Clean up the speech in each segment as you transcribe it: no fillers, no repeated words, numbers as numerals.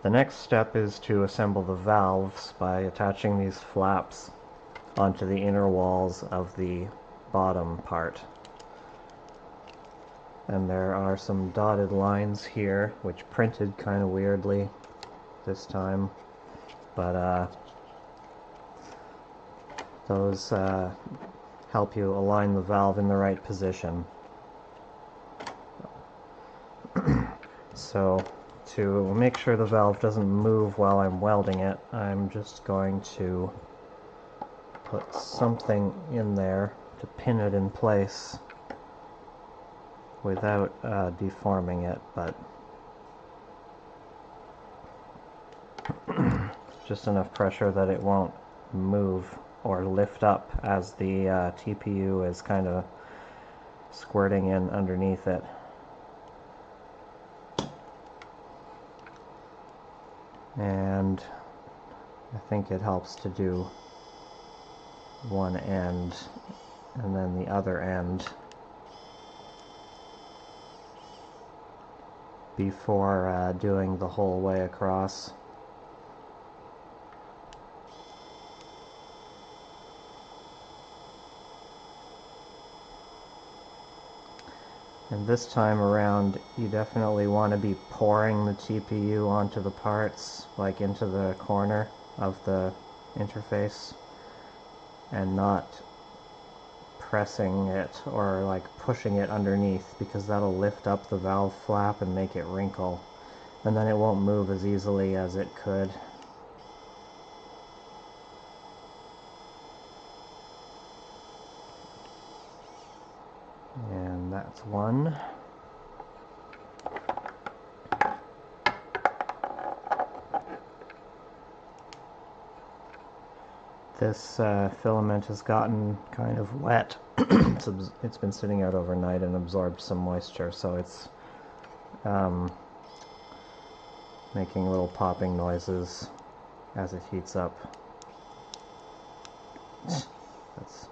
The next step is to assemble the valves by attaching these flaps onto the inner walls of the bottom part. And there are some dotted lines here, which printed kind of weirdly this time, but those help you align the valve in the right position. So to make sure the valve doesn't move while I'm welding it, I'm just going to put something in there to pin it in place without deforming it, but just enough pressure that it won't move or lift up as the TPU is kind of squirting in underneath it. And I think it helps to do one end and then the other end before doing the whole way across. And this time around, you definitely want to be pouring the TPU onto the parts, like into the corner of the interface, and not pressing it or like pushing it underneath, because that'll lift up the valve flap and make it wrinkle, and then it won't move as easily as it could. And that's one. This filament has gotten kind of wet. It's been sitting out overnight and absorbed some moisture, so it's making little popping noises as it heats up. That's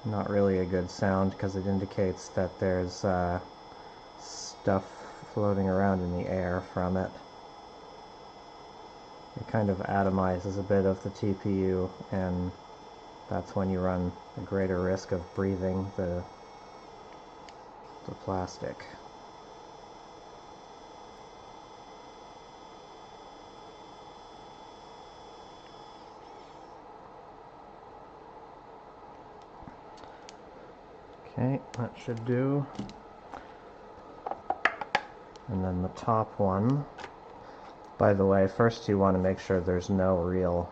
not really a good sound because it indicates that there's stuff floating around in the air from it. It kind of atomizes a bit of the TPU, and that's when you run a greater risk of breathing the plastic. Okay, that should do. And then the top one. By the way, first you want to make sure there's no real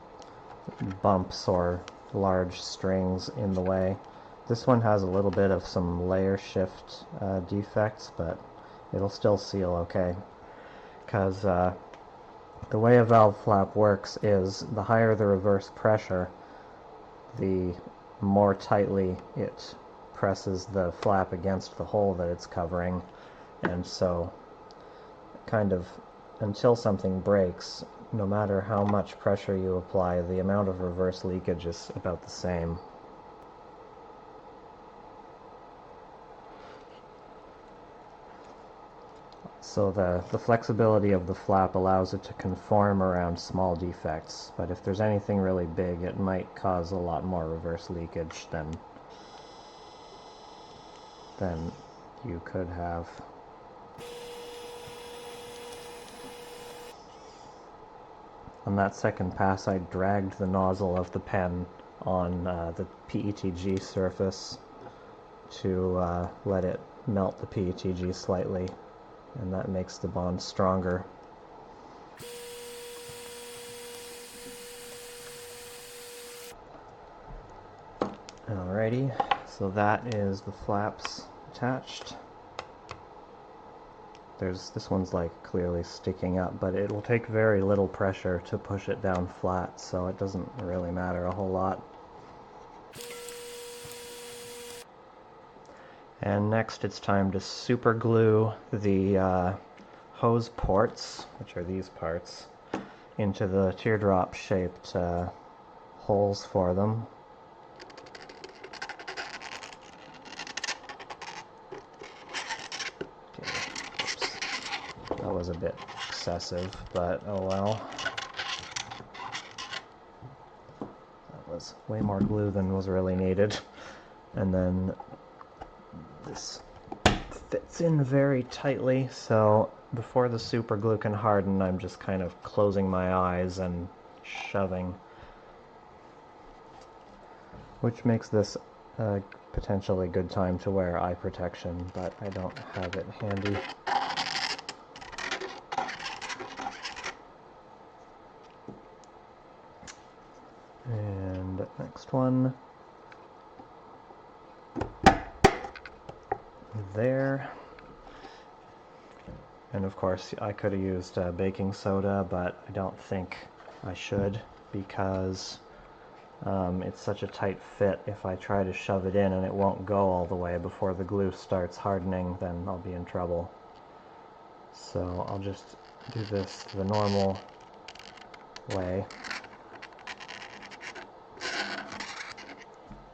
bumps or large strings in the way. This one has a little bit of some layer shift defects, but it'll still seal okay. Because the way a valve flap works is the higher the reverse pressure, the more tightly it presses the flap against the hole that it's covering, and so kind of until something breaks, no matter how much pressure you apply, the amount of reverse leakage is about the same. So the flexibility of the flap allows it to conform around small defects, but if there's anything really big, it might cause a lot more reverse leakage than you could have. On that second pass, I dragged the nozzle of the pen on the PETG surface to let it melt the PETG slightly, and that makes the bond stronger. Alrighty, so that is the flaps attached. This one's like clearly sticking up, but it will take very little pressure to push it down flat, so it doesn't really matter a whole lot. And next it's time to super glue the hose ports, which are these parts, into the teardrop shaped holes for them. That was a bit excessive, but oh well. That was way more glue than was really needed. And then this fits in very tightly, so before the super glue can harden, I'm just kind of closing my eyes and shoving, which makes this a potentially good time to wear eye protection, but I don't have it handy. And next one. There. And of course I could have used baking soda, but I don't think I should, because it's such a tight fit. If I try to shove it in and it won't go all the way before the glue starts hardening, then I'll be in trouble. So I'll just do this the normal way,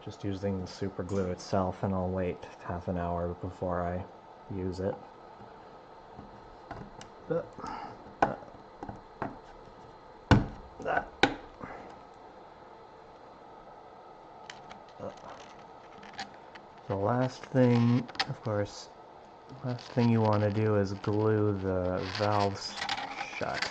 just using the super glue itself, and I'll wait half an hour before I use it. The last thing, of course, last thing you want to do is glue the valves shut.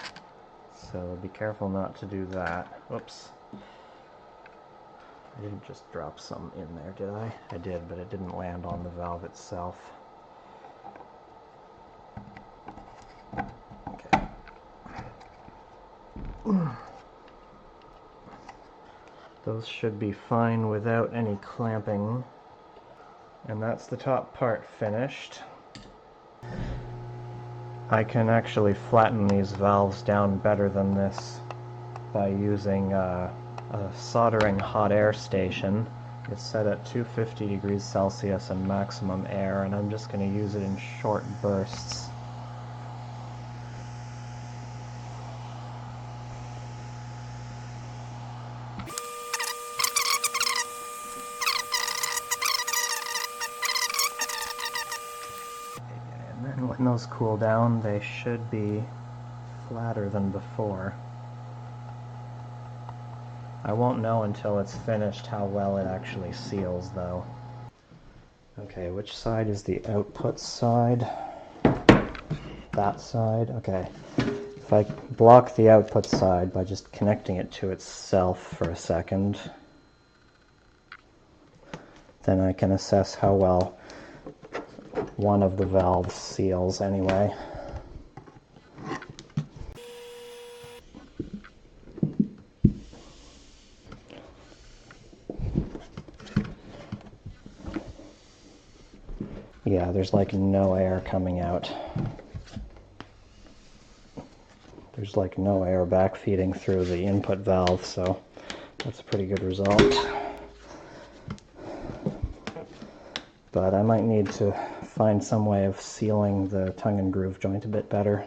So be careful not to do that. Whoops. I didn't just drop some in there, did I? I did, but it didn't land on the valve itself. Okay. Those should be fine without any clamping. And that's the top part finished. I can actually flatten these valves down better than this by using a soldering hot air station. It's set at 250 degrees Celsius and maximum air, and I'm just going to use it in short bursts. And then when those cool down, they should be flatter than before. I won't know until it's finished how well it actually seals, though. Okay, which side is the output side? That side? Okay. If I block the output side by just connecting it to itself for a second, then I can assess how well one of the valves seals anyway. Yeah, there's like no air coming out. There's like no air backfeeding through the input valve, so that's a pretty good result. But I might need to find some way of sealing the tongue and groove joint a bit better.